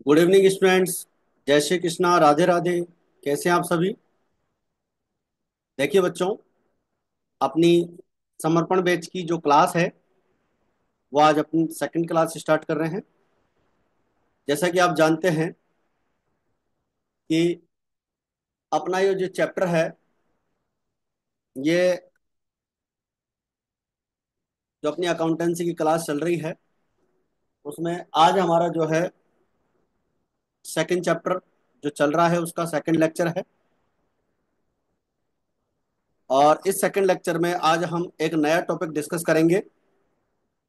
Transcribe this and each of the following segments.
Good evening students. जय श्री कृष्णा, राधे राधे। कैसे हैं आप सभी? देखिए बच्चों, अपनी समर्पण बैच की जो क्लास है वो आज अपनी सेकंड क्लास स्टार्ट कर रहे हैं। जैसा कि आप जानते हैं कि अपना ये जो चैप्टर है, ये जो अपनी अकाउंटेंसी की क्लास चल रही है उसमें आज हमारा जो है सेकंड चैप्टर जो चल रहा है उसका सेकंड लेक्चर है। और इस सेकंड लेक्चर में आज हम एक नया टॉपिक डिस्कस करेंगे,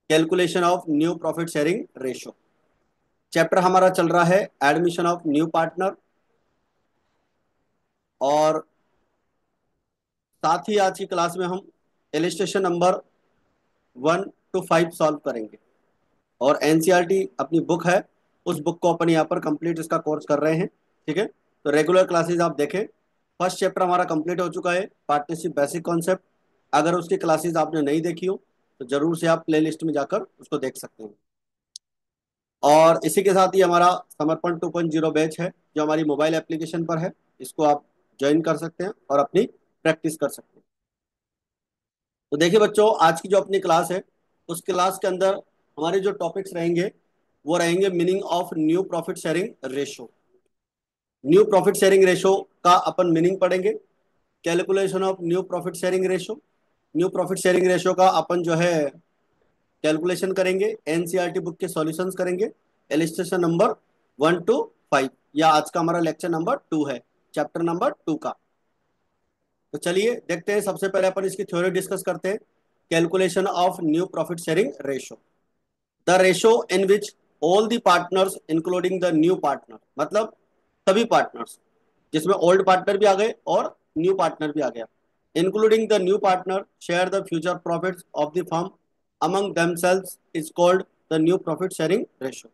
calculation of new profit sharing ratio. Chapter हमारा चल रहा है एडमिशन ऑफ न्यू पार्टनर। और साथ ही आज की क्लास में हम इलिस्ट्रेशन नंबर 1 to 5 सॉल्व करेंगे। और एनसीईआरटी अपनी बुक है, उस बुक को अपन यहाँ पर कंप्लीट इसका कोर्स कर रहे हैं। ठीक है, तो रेगुलर क्लासेस आप देखें। फर्स्ट चैप्टर हमारा कंप्लीट हो चुका है, पार्टनरशिप बेसिक कॉन्सेप्ट। अगर उसकी क्लासेस आपने नहीं देखी हो तो जरूर से आप प्ले लिस्ट में जाकर उसको देख सकते हैं। और इसी के साथ ही हमारा समर्पण 2.0 बैच है जो हमारी मोबाइल एप्लीकेशन पर है। इसको आप ज्वाइन कर सकते हैं और अपनी प्रैक्टिस कर सकते हैं। तो देखिए बच्चों, आज की जो अपनी क्लास है उस क्लास के अंदर हमारे जो टॉपिक्स रहेंगे वो रहेंगे meaning of new profit sharing ratio. New profit sharing ratio का अपन मीनिंग पढ़ेंगे। Calculation of new profit sharing ratio. New profit sharing ratio का अपन जो है कैलकुलेशन करेंगे, एनसीईआरटी बुक के सॉल्यूशंस करेंगे। इलिस्ट्रेशन नंबर 1 to 5, या आज का हमारा लेक्चर नंबर 2 है, चैप्टर नंबर 2 का। तो चलिए देखते हैं, सबसे पहले अपन इसकी थ्योरी डिस्कस करते हैं। Calculation of new profit sharing ratio, the ratio in which all the partners including the new partner, मतलब सभी पार्टनर्स जिसमें ओल्ड पार्टनर भी आ गए और न्यू पार्टनर भी आ गया, including the new partner share the future profits of the firm among themselves is called the new profit sharing ratio.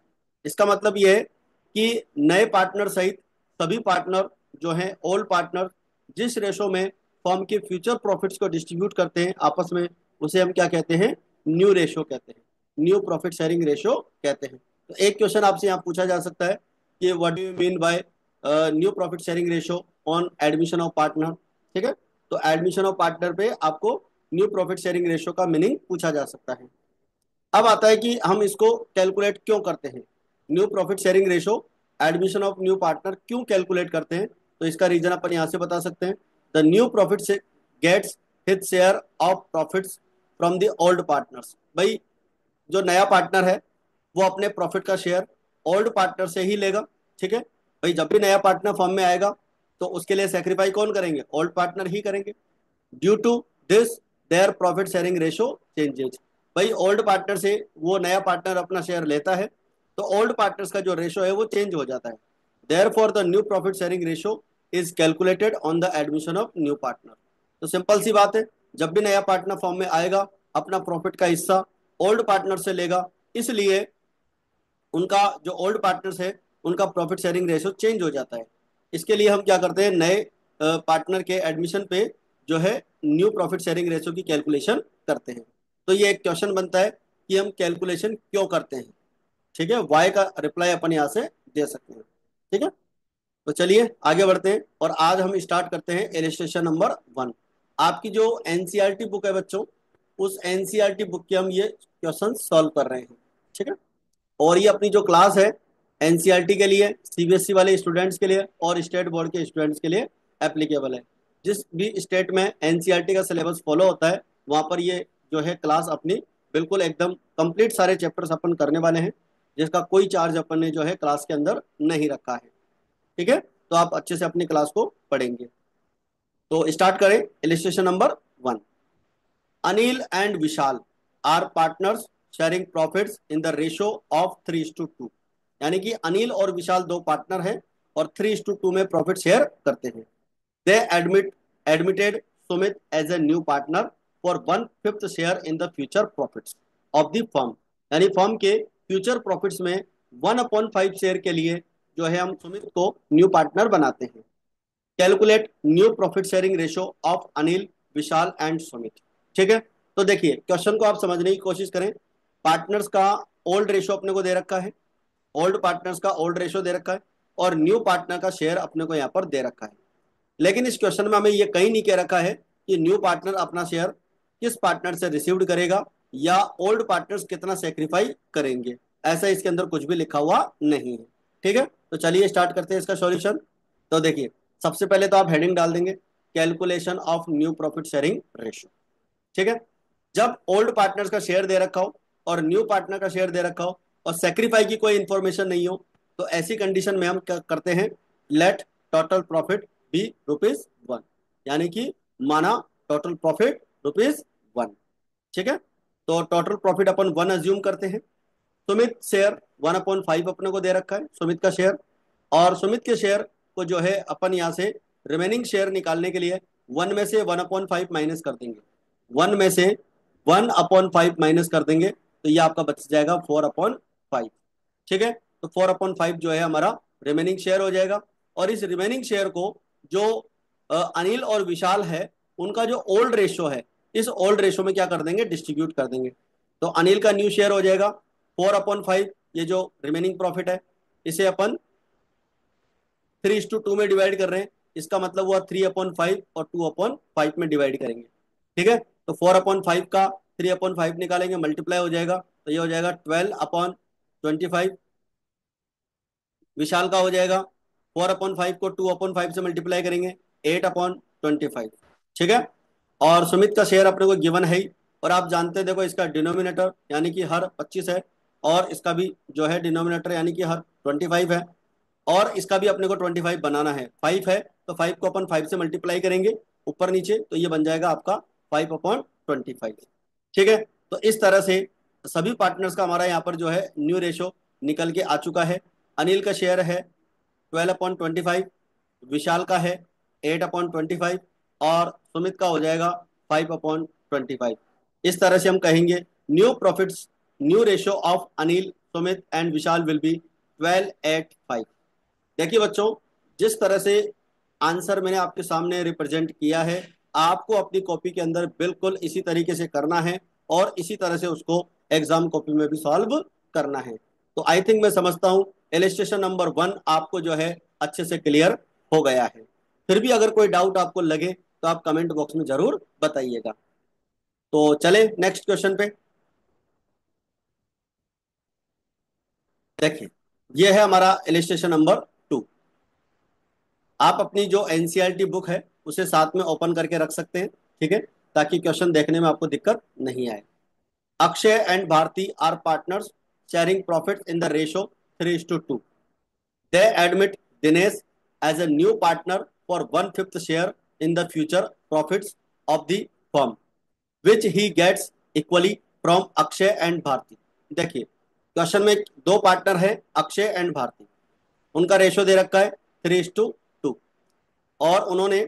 इसका मतलब ये है कि नए पार्टनर सहित सभी पार्टनर जो हैं ओल्ड पार्टनर जिस रेशो में फर्म के फ्यूचर प्रॉफिट्स को डिस्ट्रीब्यूट करते हैं आपस में, उसे हम क्या कहते हैं? न्यू रेशो कहते हैं, न्यू प्रॉफिट शेयरिंग रेशो कहते हैं। तो एक क्वेश्चन आपसे यहाँ पूछा जा सकता है कि what do you mean by new profit sharing ratio on admission of partner. ठीक है, तो एडमिशन ऑफ पार्टनर पे आपको न्यू प्रॉफिट शेयरिंग रेशो का मीनिंग पूछा जा सकता है। अब आता है कि हम इसको कैलकुलेट क्यों करते हैं, new profit sharing ratio admission of new partner क्यों कैलकुलेट करते हैं। तो इसका रीजन अपन यहाँ से बता सकते हैं। द न्यू प्रॉफिट से gets his share of profits from the old partners. भाई जो नया पार्टनर है वो अपने प्रॉफिट का शेयर ओल्ड पार्टनर से ही लेगा। ठीक है भाई, जब भी नया पार्टनर फर्म में आएगा तो उसके लिए सेक्रीफाई कौन करेंगे? ओल्ड पार्टनर ही करेंगे। Due to this their profit sharing ratio changes. भाई ओल्ड पार्टनर से वो नया पार्टनर अपना शेयर लेता है तो ओल्ड पार्टनर्स का जो रेशो है वो चेंज हो जाता है। There for the new profit sharing ratio is calculated on the admission of new partner. तो सिंपल सी बात है, जब भी नया पार्टनर फॉर्म में आएगा अपना प्रॉफिट का हिस्सा ओल्ड पार्टनर से लेगा, इसलिए उनका जो ओल्ड पार्टनर्स है उनका प्रॉफिट शेयरिंग रेशो चेंज हो जाता है। इसके लिए हम क्या करते हैं, नए पार्टनर के एडमिशन पे जो है न्यू प्रॉफिट शेयरिंग रेशो की कैलकुलेशन करते हैं। तो ये एक क्वेश्चन बनता है कि हम कैलकुलेशन क्यों करते हैं। ठीक है, वाई का रिप्लाई अपन यहाँ से दे सकते हैं। ठीक है, तो चलिए आगे बढ़ते हैं और आज हम स्टार्ट करते हैं इलिस्ट्रेशन नंबर 1। आपकी जो एनसीईआरटी बुक है बच्चों, उस एनसीईआरटी बुक के हम ये क्वेश्चन सॉल्व कर रहे हैं। ठीक है, और ये अपनी जो क्लास है एनसीईआरटी के लिए, सीबीएसई वाले स्टूडेंट्स के लिए और स्टेट बोर्ड के स्टूडेंट्स के लिए एप्लीकेबल है। जिस भी स्टेट में एनसीईआरटी का सिलेबस फॉलो होता है वहाँ पर ये जो है क्लास अपनी बिल्कुल एकदम कंप्लीट सारे चैप्टर्स अपन करने वाले हैं, जिसका कोई चार्ज अपन ने जो है क्लास के अंदर नहीं रखा है। ठीक है, तो आप अच्छे से अपनी क्लास को पढ़ेंगे। तो स्टार्ट करें illustration number 1। Anil and Vishal are partners sharing profits in the ratio of 3:2। यानी कि अनिल और विशाल दो पार्टनर हैं और 3:2 में प्रॉफिट शेयर करते हैं। They admitted Sumit as a new partner for 1/5 share in the future profits of the firm. यानी फर्म के फ्यूचर प्रॉफिट्स में 1/5 शेयर के लिए जो है हम सुमित को न्यू पार्टनर बनाते हैं। Calculate new profit sharing ratio of Anil, Vishal and Sumit. ठीक है, तो देखिए क्वेश्चन को आप समझने की कोशिश करें। पार्टनर्स का ओल्ड रेशो अपने को दे रखा है, ओल्ड पार्टनर्स का ओल्ड रेशो दे रखा है और न्यू पार्टनर का शेयर अपने को यहाँ पर दे रखा है। लेकिन इस क्वेश्चन में हमें ये कहीं नहीं कह रखा है कि न्यू पार्टनर अपना शेयर किस पार्टनर से रिसीव्ड करेगा या ओल्ड पार्टनर्स कितना सेक्रीफाई करेंगे, ऐसा इसके अंदर कुछ भी लिखा हुआ नहीं है। ठीक है, तो चलिए स्टार्ट करते हैं इसका सॉल्यूशन। तो देखिए, सबसे पहले तो आप हेडिंग डाल देंगे calculation of new profit sharing ratio. ठीक है, जब ओल्ड पार्टनर्स का शेयर दे रखा हो और न्यू पार्टनर का शेयर दे रखा हो और सेक्रीफाई की कोई इंफॉर्मेशन नहीं हो, तो ऐसी कंडीशन में हम क्या करते हैं, let total profit be rupees 1, यानी कि माना टोटल प्रॉफिट रुपीज 1। ठीक है, तो टोटल प्रॉफिट अपन 1 अज्यूम करते हैं। सुमित शेयर 1/5 अपने को दे रखा है, सुमित का शेयर। और सुमित के शेयर को जो है अपन यहाँ से रिमेनिंग शेयर निकालने के लिए 1 में से 1/5 माइनस कर देंगे, 1 में से 1/5 माइनस कर देंगे, तो ये आपका बच जाएगा 4/5। ठीक है, तो 4/5 जो है हमारा रिमेनिंग शेयर हो जाएगा। और इस रिमेनिंग शेयर को जो अनिल और विशाल है उनका जो ओल्ड रेशो है, इस ओल्ड रेशो में क्या कर देंगे, डिस्ट्रीब्यूट कर देंगे। तो अनिल का न्यू शेयर हो जाएगा 4/5, ये जो रिमेनिंग प्रॉफिट है इसे अपन 3:2 में डिवाइड कर रहे हैं, इसका मतलब हुआ 3/5 और 2/5 में डिवाइड करेंगे। ठीक है, तो 4/5 का 3/5 निकालेंगे, मल्टीप्लाई हो जाएगा, तो ये हो जाएगा 12/25। विशाल का हो जाएगा 4/5 को 2/5 से मल्टीप्लाई करेंगे, 8/25। ठीक है, और सुमित का शेयर अपने को गिवन है ही, और आप जानते हैं देखो इसका डिनोमिनेटर यानी कि हर 25 है, और इसका भी जो है डिनोमिनेटर यानी कि हर 25 है, और इसका भी अपने को 25 बनाना है। 5 है तो 5 को अपन 5 से मल्टीप्लाई करेंगे ऊपर नीचे, तो ये बन जाएगा आपका 5/25। ठीक है, तो इस तरह से सभी पार्टनर्स का हमारा यहाँ पर जो है न्यू रेशो निकल के आ चुका है। अनिल का शेयर है 12/25, विशाल का है 8/25, और सुमित का हो जाएगा 5/25। इस तरह से हम कहेंगे new profits, new ratio of Anil, Sumit and Vishal will be 12/5। देखिए बच्चों, जिस तरह से आंसर मैंने आपके सामने रिप्रेजेंट किया है, आपको अपनी कॉपी के अंदर बिल्कुल इसी तरीके से करना है और इसी तरह से उसको एग्जाम कॉपी में भी सॉल्व करना है। तो आई थिंक मैं समझता हूँ इलस्ट्रेशन नंबर 1 आपको जो है अच्छे से क्लियर हो गया है। फिर भी अगर कोई डाउट आपको लगे तो आप कमेंट बॉक्स में जरूर बताइएगा। तो चले नेक्स्ट क्वेश्चन पे। देखिए, ये है हमारा इलस्ट्रेशन नंबर 2। आप अपनी जो एनसीईआरटी बुक है उसे साथ में ओपन करके रख सकते हैं, ठीक है, ताकि क्वेश्चन देखने में आपको दिक्कत नहीं आए। Akshay and Bharti are partners sharing profit in the ratio 3:2। They admit Dinesh as a new partner for 1/5 share in the future profits of the firm, which he gets equally from Akshay and Bharti. देखिए, क्वेश्चन में दो partner है Akshay and Bharti, उनका ratio दे रखा है 3:2, और उन्होंने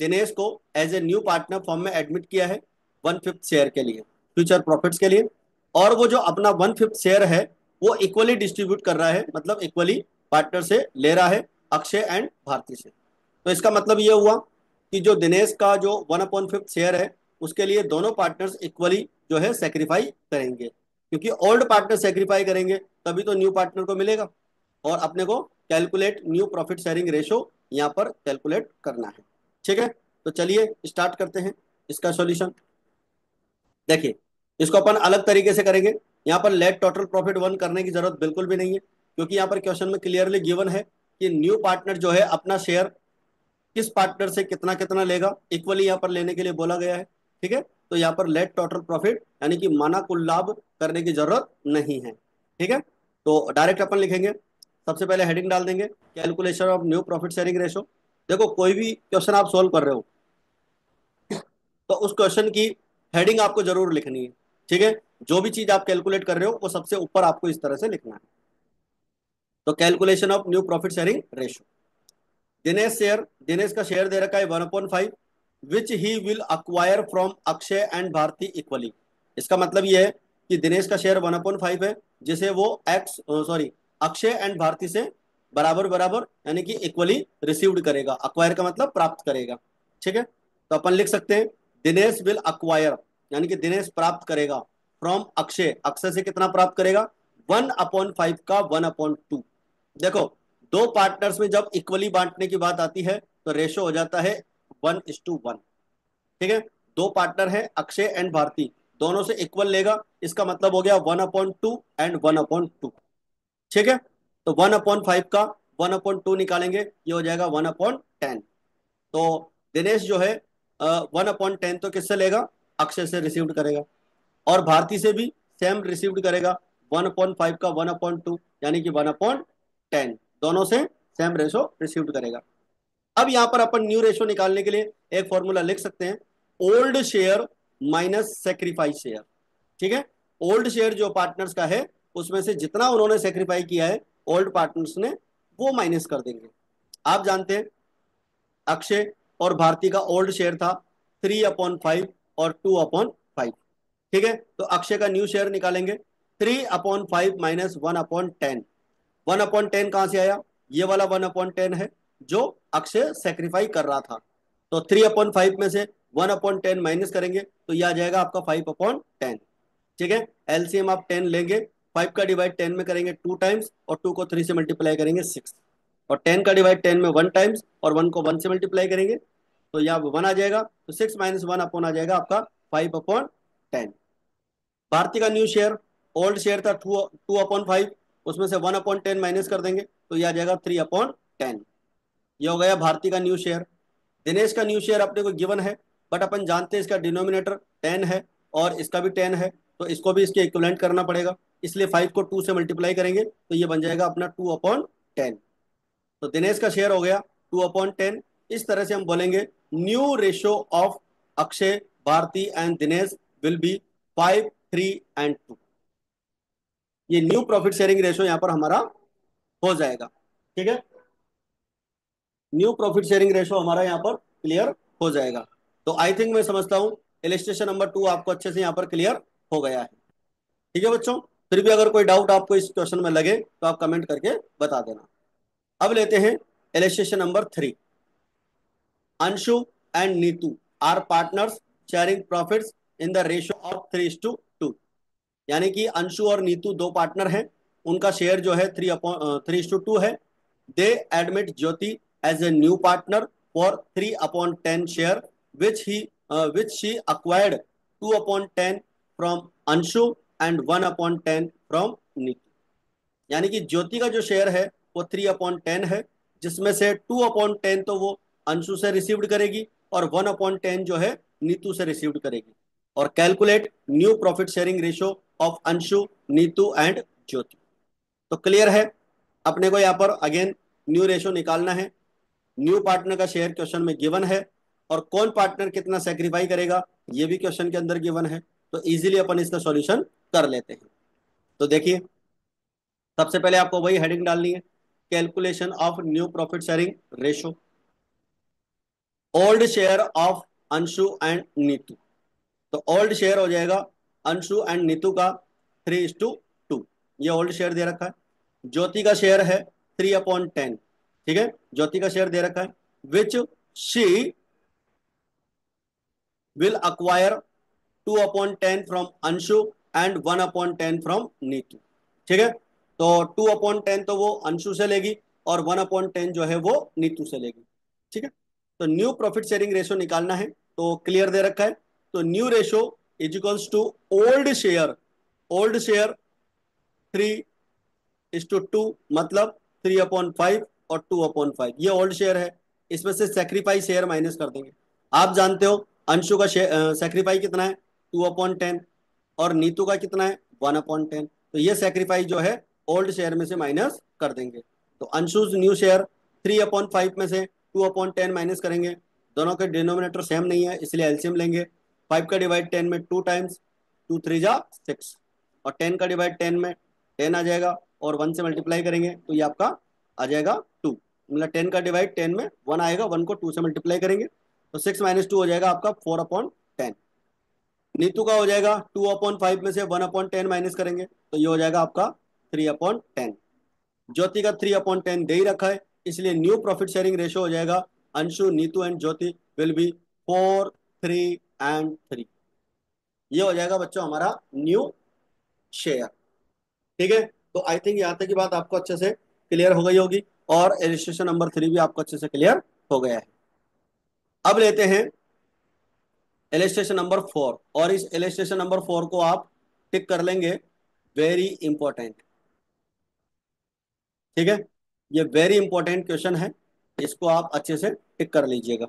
दिनेश को as a new partner form में एडमिट किया है 1/5 शेयर के लिए, फ्यूचर प्रॉफिट्स के लिए। और वो जो अपना 1/5 शेयर है वो इक्वली डिस्ट्रीब्यूट कर रहा है, मतलब इक्वली पार्टनर से ले रहा है, अक्षय एंड भारती से। तो इसका मतलब ये हुआ कि जो दिनेश का जो 1/5 शेयर है उसके लिए दोनों पार्टनर्स इक्वली जो है सेक्रीफाई करेंगे, क्योंकि ओल्ड पार्टनर सेक्रीफाई करेंगे तभी तो न्यू पार्टनर को मिलेगा। और अपने को calculate new profit sharing ratio यहाँ पर कैलकुलेट करना है। ठीक है, तो चलिए स्टार्ट करते हैं इसका सॉल्यूशन। देखिए, इसको अपन अलग तरीके से करेंगे। यहाँ पर लेट टोटल प्रॉफिट 1 करने की जरूरत बिल्कुल भी नहीं है, क्योंकि यहाँ पर क्वेश्चन में क्लियरली गिवन है कि न्यू पार्टनर जो है अपना शेयर किस पार्टनर से कितना कितना लेगा, इक्वली यहाँ पर लेने के लिए बोला गया है। ठीक है, तो यहाँ पर लेट टोटल प्रॉफिट यानी कि माना कुल लाभ करने की जरूरत नहीं है। ठीक है, तो डायरेक्ट अपन लिखेंगे, सबसे पहले हेडिंग डाल देंगे calculation of new profit sharing ratio. देखो, कोई भी क्वेश्चन आप सोल्व कर रहे हो तो उस क्वेश्चन की हेडिंग आपको जरूर लिखनी है। ठीक है, जो भी चीज आप कैलकुलेट कर रहे हो वो सबसे ऊपर आपको इस तरह से लिखना है। तो calculation of new profit sharing ratio, Dinesh का शेयर दे रखा है 1/5, which he will acquire from Akshay and Bharti equally. इसका मतलब ये है कि दिनेश का शेयर 1/5 है जिसे वो अक्षय एंड भारती से बराबर बराबर यानी कि इक्वली रिसीव्ड करेगा। अक्वायर का मतलब प्राप्त करेगा। ठीक है, तो अपन लिख सकते हैं दिनेश विल अक्वायर, यानी कि दिनेश प्राप्त करेगा फ्रॉम अक्षय, अक्षय से कितना प्राप्त करेगा 1/5 का 1/2। देखो, दो पार्टनर्स में जब इक्वली बांटने की बात आती है तो रेशो हो जाता है 1:1। ठीक है, दो पार्टनर है अक्षय एंड भारती, दोनों से इक्वल लेगा, इसका मतलब हो गया 1/2 एंड 1/2। ठीक है, तो 1/5 का 1/2 निकालेंगे, ये हो जाएगा 1/10। तो दिनेश जो है 1/10 तो किससे लेगा, अक्षय से रिसीव्ड करेगा, और भारती से भी सेम रिसीव्ड करेगा 1/5 का 1/2, यानी कि 1/10, दोनों से सेम रेशो रिसीव्ड करेगा। अब यहां पर अपन न्यू रेशो निकालने के लिए एक फॉर्मूला लिख सकते हैं, old share minus sacrifice share. ठीक है, ओल्ड शेयर जो पार्टनर्स का है उसमें से जितना उन्होंने सेक्रीफाई किया है ओल्ड पार्टनर्स ने, वो माइनस कर देंगे। आप जानते हैं अक्षय और भारती का ओल्ड शेयर था 3/5 और 2/5। ठीक है, तो अक्षय का न्यू शेयर निकालेंगे, 3/5 माइनस 1/10। 1/10 कहां से आया, ये वाला 1/10 है जो अक्षय सेक्रीफाई कर रहा था। तो 3/5 में से 1/10 माइनस करेंगे तो यह आ जाएगा आपका 5/10। ठीक है, एलसीएम आप 10 लेंगे, 5 का डिवाइड 10 में करेंगे 2 टाइम्स, और 2 को 3 से मल्टीप्लाई करेंगे 6, और 10 का डिवाइड 10 में 1 टाइम्स, और 1 को 1 से मल्टीप्लाई करेंगे तो यहाँ 1 आ जाएगा, तो 6 माइनस 1 अपॉन आ जाएगा आपका 5/10। भारती का न्यू शेयर, ओल्ड शेयर था 2/5, उसमें से 1/10 माइनस कर देंगे तो यह आ जाएगा 3/10। ये हो गया भारती का न्यू शेयर। दिनेश का न्यू शेयर अपने को गिवन है, बट अपन जानते हैं इसका डिनोमिनेटर 10 है और इसका भी 10 है, तो इसको भी इसके इक्विवेलेंट करना पड़ेगा, इसलिए 5 को 2 से मल्टीप्लाई करेंगे तो ये बन जाएगा अपना 2/10। तो दिनेश का शेयर हो गया 2/10। इस तरह से हम बोलेंगे new ratio of Akshay, Bharti and Dinesh will be 5, 3 and 2। ये न्यू प्रॉफिट शेयरिंग रेशो यहां पर हमारा हो जाएगा। ठीक है, न्यू प्रॉफिट शेयरिंग रेशो हमारा यहाँ पर क्लियर हो जाएगा। तो आई थिंक मैं समझता हूँ इलिस्ट्रेशन नंबर 2 आपको अच्छे से यहाँ पर क्लियर हो गया है। ठीक है बच्चों, फिर भी अगर कोई डाउट आपको इस क्वेश्चन में लगे तो आप कमेंट करके बता देना। अब लेते हैं illustration number 3। Anshu and Neetu are partners sharing profits in the ratio of 3:2। यानी कि अंशु और नीतू दो पार्टनर हैं, उनका शेयर जो है 3:2 है। They admit Jyoti as a new partner for 3/10 share which she acquired 2/10 from Anshu and 1/10 from Neetu. यानी कि ज्योति का जो शेयर है वो 3/10 है, जिसमें से 2/10 तो वो अंशु से रिसीव्ड करेगी और 1/10 जो है नीतू से रिसीव्ड करेगी। और calculate new profit sharing ratio of Anshu, Neetu and Jyoti. तो क्लियर है, अपने को यहाँ पर अगेन न्यू रेशियो निकालना है। न्यू पार्टनर का शेयर क्वेश्चन में गिवन है, और कौन पार्टनर कितना सेक्रीफाई करेगा ये भी क्वेश्चन के अंदर गिवन है, तो इजीली अपन इसका सॉल्यूशन कर लेते हैं। तो देखिए, सबसे पहले आपको वही हेडिंग डालनी है, calculation of new profit sharing ratio, old share of Anshu and Neetu. तो ओल्ड शेयर हो जाएगा अंशु एंड नीतू का 3:2, ये ओल्ड शेयर दे रखा है। ज्योति का शेयर है 3/10। ठीक है, ज्योति का शेयर दे रखा है, which she will acquire 2/10 from Anshu and 1/10 from Neetu. ठीक है, तो 2/10 तो वो अंशु से लेगी और 1/10 जो है वो नीतू से लेगी। ठीक है, तो न्यू प्रॉफिट शेयरिंग रेशो निकालना है, तो क्लियर दे रखा है। तो new ratio is equals to old share, old share 3:2, मतलब 3/5 और 2/5, ये ओल्ड शेयर है। इसमें से सेक्रीफाइस शेयर माइनस कर देंगे। आप जानते हो अंशु का सेक्रीफाई कितना है 2/10, और नीतू का कितना है 1/10, तो ये सेक्रीफाइस जो है ओल्ड शेयर में से माइनस कर देंगे। तो अंशुज न्यू शेयर 3/5 में से 2/10 माइनस करेंगे, दोनों के डिनोमिनेटर सेम नहीं है इसलिए एलसीएम लेंगे। 5 का डिवाइड 10 में 2 टाइम्स, 2 3 जा 6, और 10 का डिवाइड 10 में 10 आ जाएगा, और 1 से मल्टीप्लाई करेंगे तो ये आपका आ जाएगा 2। मतलब 10 का डिवाइड 10 में 1 आएगा, 1 को 2 से मल्टीप्लाई करेंगे तो 6 माइनस 2 हो जाएगा आपका 4/10। नीतू का हो जाएगा 2/5 में से 1/10 माइनस करेंगे तो ये हो जाएगा आपका 3/10। ज्योति का 3/10 दे ही रखा है, इसलिए न्यू प्रॉफिट शेयरिंग रेशो हो जाएगा Anshu, Neetu and Jyoti will be 4, 3 and 3। ये हो जाएगा बच्चों हमारा न्यू शेयर। ठीक है, तो आई थिंक यहाँ तक की बात आपको अच्छे से क्लियर हो गई होगी, और इलिस्ट्रेशन नंबर 3 भी आपको अच्छे से क्लियर हो गया है। अब लेते हैं इलिस्ट्रेशन नंबर 4, और इस इलिस्ट्रेशन नंबर 4 को आप टिक कर लेंगे वेरी इंपॉर्टेंट। ठीक है, ये वेरी इंपॉर्टेंट क्वेश्चन है, इसको आप अच्छे से टिक कर लीजिएगा।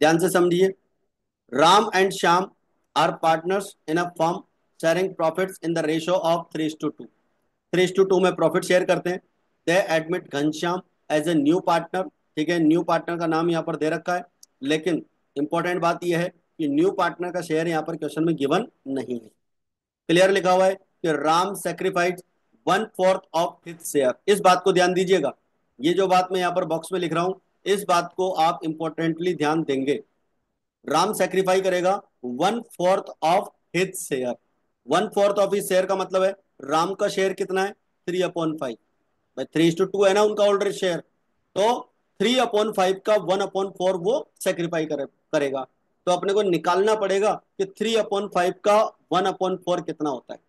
ध्यान से समझिए। Ram and Shyam are partners in a firm sharing profits in the ratio of 3:2। 3:2 में प्रॉफिट शेयर करते हैं। They admit Ghanshyam as a new partner. ठीक है, न्यू पार्टनर का नाम यहाँ पर दे रखा है, लेकिन इंपॉर्टेंट बात यह है कि न्यू पार्टनर का शेयर यहाँ पर क्वेश्चन में गिवन नहीं है। क्लियर लिखा हुआ है कि Ram sacrifice 1/4 of his share. इस बात को ध्यान दीजिएगा, ये जो बात मैं यहाँ पर बॉक्स में लिख रहा हूं, इस बात को आप इंपॉर्टेंटली ध्यान देंगे। राम सेक्रीफाई करेगा 1/4 of his share. 1/4 of his share का मतलब है राम का शेयर कितना है, 3/5। भाई 3:2 है ना उनका ऑलरेडी शेयर, तो 3/5 का 1/4 वो सेक्रीफाई करेगा। तो अपने को निकालना पड़ेगा कि 3/5 का 1/4 कितना होता है।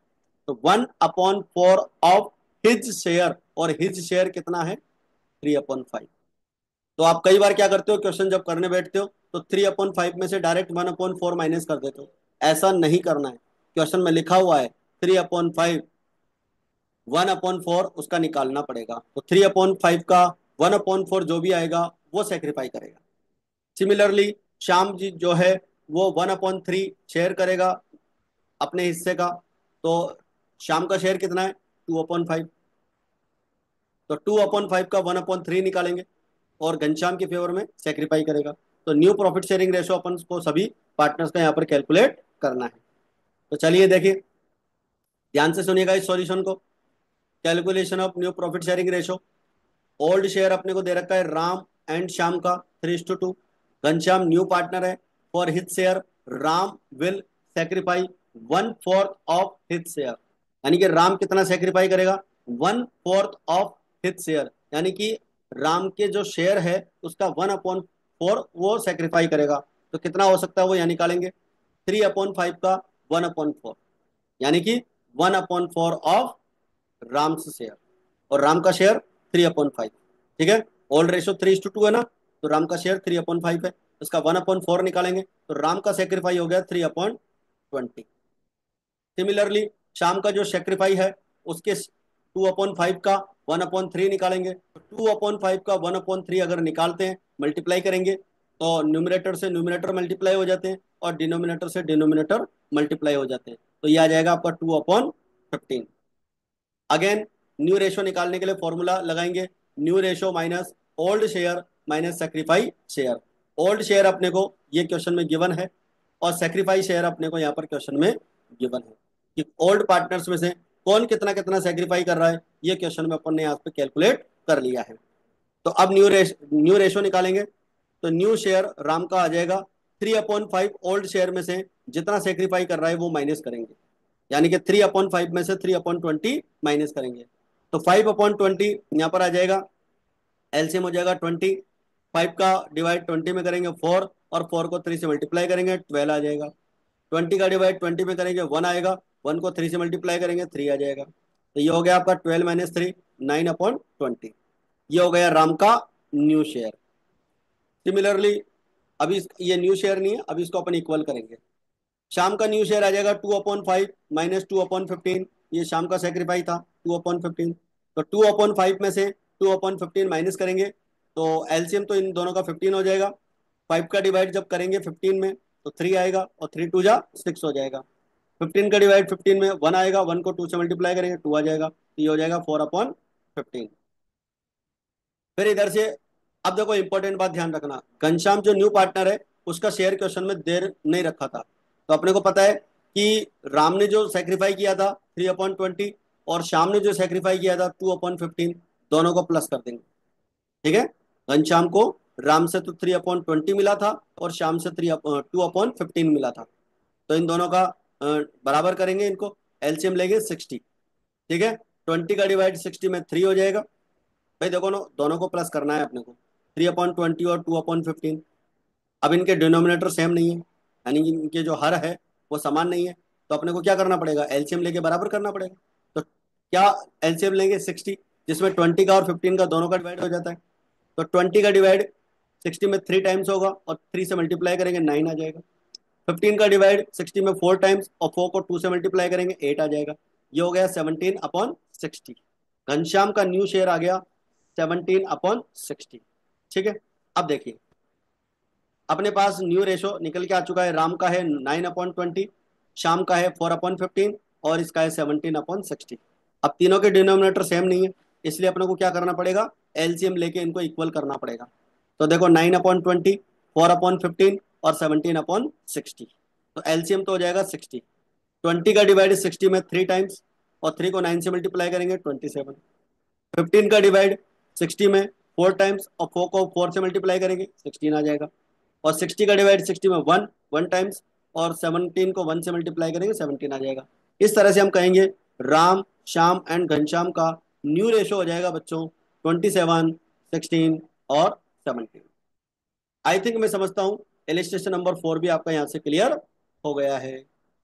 तो 1/4 ऑफ हिज शेयर, और हिज शेयर कितना है, 3/5। तो आप कई बार क्या करते हो, क्वेश्चन जब करने बैठते हो तो 3/5 में से डायरेक्ट 1/4 माइनस कर देते हो। ऐसा नहीं करना है, क्वेश्चन में लिखा हुआ है 3/5, 1/4 उसका निकालना पड़ेगा। तो 3/5 का 1/4 जो भी आएगा वो सेक्रीफाई करेगा। सिमिलरली श्याम जी जो है वो 1/3 शेयर करेगा अपने हिस्से का। तो श्याम का शेयर कितना है, 2/5। तो 2/5 का 1/3 निकालेंगे, और घनश्याम के फेवर में सेक्रीफाई करेगा। तो न्यू प्रॉफिट शेयरिंग रेशो अपन को सभी पार्टनर्स का यहाँ पर कैलकुलेट करना है। तो चलिए देखिए, ध्यान से सुनिएगा इस सॉल्यूशन को। Calculation of new profit sharing ratio. Old share अपने को दे रखा है राम एंड श्याम का 3:2। घनश्याम न्यू पार्टनर है। For his share Ram will sacrifice 1/4 of his share. यानी कि राम कितना सेक्रीफाई करेगा, 1/4 ऑफ हिज शेयर, यानी कि राम के जो शेयर है उसका 1/4 वो सेक्रीफाई करेगा। तो कितना हो सकता है वो यहाँ निकालेंगे, 3/5 का 1/4, यानी कि 1/4 ऑफ राम्स शेयर, और राम का शेयर 3/5। ठीक है, ओल्ड रेशो 3:2 है ना, तो राम का शेयर 3/5 है, उसका 1/4 निकालेंगे तो राम का सेक्रीफाई हो गया 3/20। सिमिलरली शाम का जो सेक्रीफाई है उसके 2/5 का 1/3 निकालेंगे। तो 2/5 का 1/3 अगर निकालते हैं, मल्टीप्लाई करेंगे, तो न्यूमरेटर से न्यूमरेटर मल्टीप्लाई हो जाते हैं, और डिनोमिनेटर से डिनोमिनेटर मल्टीप्लाई हो जाते हैं। तो ये आ जाएगा आपका 2/15। अगेन न्यू रेशो निकालने के लिए फॉर्मूला लगाएंगे, new ratio minus old share minus sacrifice share. Old share अपने को ये क्वेश्चन में गिवन है, और सेक्रीफाई शेयर अपने को यहाँ पर क्वेश्चन में गिवन है कि ओल्ड पार्टनर्स में से कौन कितना कितना सेक्रीफाई कर रहा है, ये क्वेश्चन में अपन ने यहाँ पे कैलकुलेट कर लिया है। तो अब न्यू रेशो निकालेंगे, तो न्यू शेयर राम का आ जाएगा 3/5। ओल्ड शेयर में से जितना सेक्रीफाई कर रहा है वो माइनस करेंगे, यानी कि 3/5 में से 3/20 माइनस करेंगे। तो 5/20 यहाँ पर आ जाएगा, एलसीएम हो जाएगा 20। 5 का डिवाइड 20 में करेंगे 4, और 4 को 3 से मल्टीप्लाई करेंगे 12 आ जाएगा। 20 का डिवाइड 20 में करेंगे 1 आएगा, 1 को 3 से मल्टीप्लाई करेंगे 3 आ जाएगा। तो ये हो गया आपका 12 - 3, 9/20। ये हो गया राम का न्यू शेयर। सिमिलरली अभी ये न्यू शेयर नहीं है, अभी इसको अपन इक्वल करेंगे। शाम का न्यू शेयर आ जाएगा 2/5 माइनस 2/15। ये शाम का सेक्रीफाई था 2/15। तो 2/5 में से 2/15 माइनस करेंगे, तो एलसीएम तो इन दोनों का 15 हो जाएगा। 5 का डिवाइड जब करेंगे 15 में तो 3 आएगा, और 3 2 जा 6 हो जाएगा। 15 का डिवाइड 15 में 1 आएगा, 1 को 2 से मल्टीप्लाई करेंगे 2 आ जाएगा, तो ये हो जाएगा 4/15। फिर इधर से अब देखो इंपॉर्टेंट बात ध्यान रखना, घनश्याम जो न्यू पार्टनर है उसका शेयर क्वेश्चन में देर नहीं रखा था। तो अपने को पता है कि राम ने जो सेक्रीफाई किया था 3/20, और श्याम ने जो सेक्रीफाई किया था 2/15, दोनों को प्लस कर देंगे। ठीक है, घनश्याम को राम से तो 3/20 मिला था, और श्याम से 2/15 मिला था। तो इन दोनों का बराबर करेंगे, इनको एलसीएम लेंगे 60। ठीक है, 20 का डिवाइड 60 में 3 हो जाएगा। भाई देखो ना, दोनों को प्लस करना है अपने को, 3/20 और 2/15। अब इनके डिनोमिनेटर सेम नहीं है, यानी कि इनके जो हर है वो समान नहीं है, तो अपने को क्या करना पड़ेगा, एलसीएम लेके बराबर करना पड़ेगा। तो क्या एलसीएम लेंगे 60, जिसमें 20 का और 15 का दोनों का डिवाइड हो जाता है। तो 20 का डिवाइड 60 में 3 टाइम्स होगा और 3 से मल्टीप्लाई करेंगे 9 आ जाएगा। 15 का डिवाइड 60 में 4 टाइम्स और 4 को 2 से मल्टीप्लाई करेंगे 8 आ जाएगा। ये हो गया 17/60। घनश्याम का न्यू शेयर आ गया 17/60। ठीक है। अब देखिए, अपने पास न्यू रेशो निकल के आ चुका है। राम का है 9/20, श्याम का है 4/15 और इसका है 17/60। अब तीनों के डिनोमिनेटर सेम नहीं है, इसलिए अपने को क्या करना पड़ेगा, एलसीएम लेके इनको इक्वल करना पड़ेगा। तो देखो 9/20, 4/15 और 17/60। तो एलसीएम तो हो जाएगा 60। 20 का डिवाइड 60 में 3 टाइम्स और 3 को 9 से मल्टीप्लाई करेंगे 27। 15 का डिवाइड 60 में 4 टाइम्स और 4 को 4 से मल्टीप्लाई करेंगे 16 आ जाएगा। और 60 का डिवाइड 60 में 1 टाइम्स और 17 को 1 से मल्टीप्लाई करेंगे 17 आ जाएगा। इस तरह से हम कहेंगे राम, श्याम एंड घनश्याम का न्यू रेशो हो जाएगा बच्चों 27, 16 और 17। आई थिंक मैं समझता हूँ इलिस्ट्रेशन नंबर 4 भी आपका यहाँ से क्लियर हो गया है।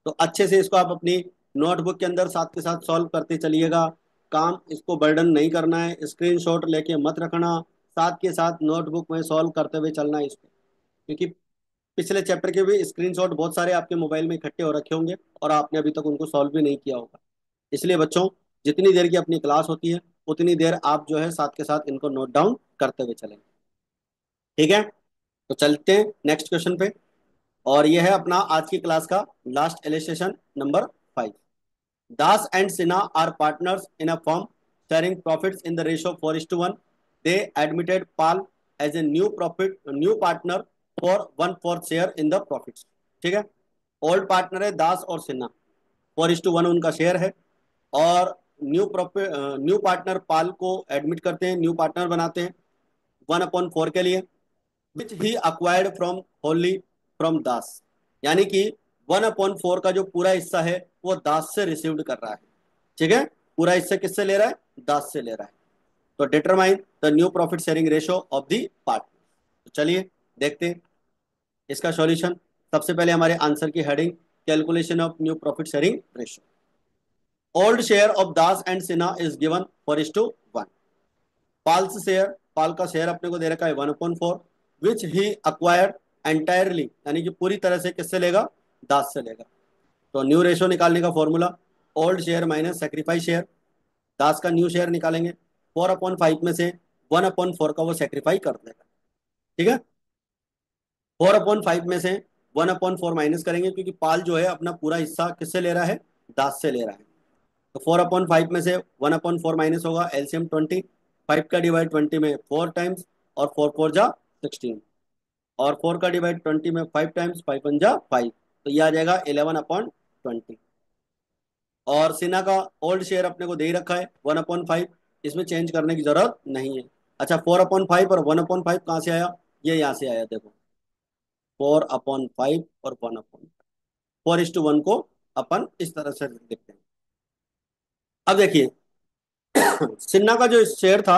तो अच्छे से इसको आप अपनी नोटबुक के अंदर साथ के साथ सॉल्व करते चलिएगा। काम इसको बर्डन नहीं करना है, स्क्रीनशॉट लेके मत रखना, साथ के साथ नोटबुक में सॉल्व करते हुए चलना है इसको। क्योंकि पिछले चैप्टर के भी स्क्रीनशॉट बहुत सारे आपके मोबाइल में इकट्ठे हो रखे होंगे और आपने अभी तक उनको सॉल्व भी नहीं किया होगा। इसलिए बच्चों, जितनी देर की अपनी क्लास होती है उतनी देर आप जो है साथ के साथ इनको नोट डाउन करते हुए चलें। ठीक है। तो चलते हैं नेक्स्ट क्वेश्चन पे। और यह है अपना आज की क्लास का last illustration number 5। Das and Sinha are partners in a firm sharing profits in the ratio 4:1. They admitted Paul as a new partner for 1/4 share in the profits. ठीक है। ओल्ड पार्टनर है दास और सिन्हा, 4:1 उनका शेयर है। और न्यू पार्टनर पाल को admit करते हैं, न्यू पार्टनर बनाते हैं 1/4 के लिए, विच ही अक्वायर्ड फ्रॉम होली फ्रॉम दास। यानी कि 1/4 का जो पूरा हिस्सा है वो दास से रिसीव्ड कर रहा है। ठीक है। पूरा हिस्सा किससे ले रहा है, दास से ले रहा है। तो determine the new profit sharing ratio of the partner. तो चलिए देखते हैं इसका सॉल्यूशन। सबसे पहले हमारे आंसर की heading, calculation of new profit sharing ratio. Old share of Das and Sinha is given 4:1। Pal's share, Pal का शेयर अपने को दे रखा है 1/4, विच ही अक्वायर्ड एंटायरली, यानी कि पूरी तरह से किससे लेगा, दास से लेगा। तो न्यू रेशो निकालने का formula, old share minus sacrifice share. Das का न्यू शेयर निकालेंगे, 4/5 में से 1/4 का वो सेक्रीफाई कर देगा। ठीक है। 4/5 में से 1/4 माइनस करेंगे, क्योंकि पाल जो है अपना पूरा हिस्सा किससे ले रहा है, दास से ले रहा है। तो 4/5 में से 1/4 माइनस होगा, एलसीएम 20। 5 का डिवाइड 20 में 4 टाइम्स और 4 4 जा 16। और 4 का डिवाइड 20 में 5 टाइम्स, 5 1 जा 5। तो ये आ जाएगा 11/20। और सिन्हा का ओल्ड शेयर अपने को दे ही रखा है 1/5, इसमें चेंज करने की जरूरत नहीं है। अच्छा, 4/5 और 1/5 कहाँ से आया, ये यहाँ से आया देखो, 4/5 और 1/5। 4:1 को अपन इस तरह से देखते हैं। अब देखिए सिन्हा का जो शेयर था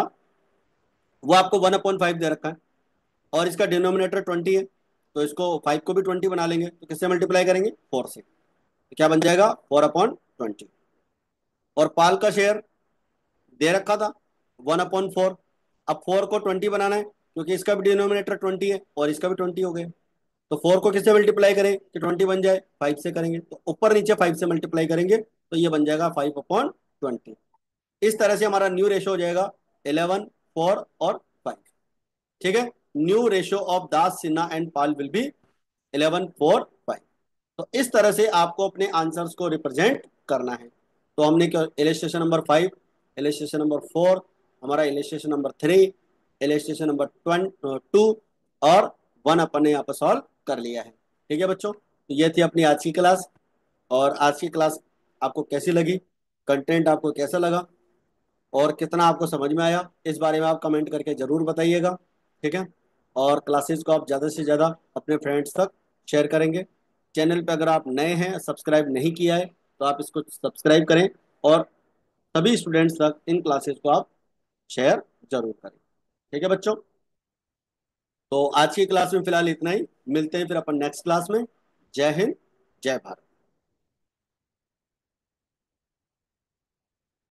वो आपको 1/5 दे रखा है और इसका डिनोमिनेटर 20 है। तो इसको 5 को भी 20 बना लेंगे, तो किससे मल्टीप्लाई करेंगे, 4 से। तो क्या बन जाएगा, 4/20। और पाल का शेयर दे रखा था 1/4। अब 4 को 20 बनाना है, क्योंकि इसका भी डिनोमिनेटर 20 है और इसका भी 20 हो गया। तो 4 को किससे मल्टीप्लाई करें कि 20 बन जाए, 5 से करेंगे। तो ऊपर नीचे 5 से मल्टीप्लाई करेंगे तो ये बन जाएगा 5/20। इस तरह से हमारा न्यू रेशो हो जाएगा 11, 4 और 5। ठीक है। New ratio of Das, Sinha and Pal will be 11, 4, 5। तो इस तरह से आपको अपने आंसर्स को रिप्रेजेंट करना है। तो हमने क्या, इलस्ट्रेशन नंबर 5, इलस्ट्रेशन नंबर 4, हमारा इलस्ट्रेशन नंबर 3, इलस्ट्रेशन नंबर 2 और 1 अपन ने यहाँ पर सॉल्व कर लिया है। ठीक है बच्चों, तो ये थी अपनी आज की क्लास। और आज की क्लास आपको कैसी लगी, कंटेंट आपको कैसा लगा और कितना आपको समझ में आया, इस बारे में आप कमेंट करके ज़रूर बताइएगा। ठीक है। और क्लासेस को आप ज़्यादा से ज़्यादा अपने फ्रेंड्स तक शेयर करेंगे। चैनल पे अगर आप नए हैं, सब्सक्राइब नहीं किया है, तो आप इसको सब्सक्राइब करें और सभी स्टूडेंट्स तक इन क्लासेस को आप शेयर जरूर करें। ठीक है बच्चों, तो आज की क्लास में फिलहाल इतना ही। मिलते हैं फिर अपन नेक्स्ट क्लास में। जय हिंद, जय भारत।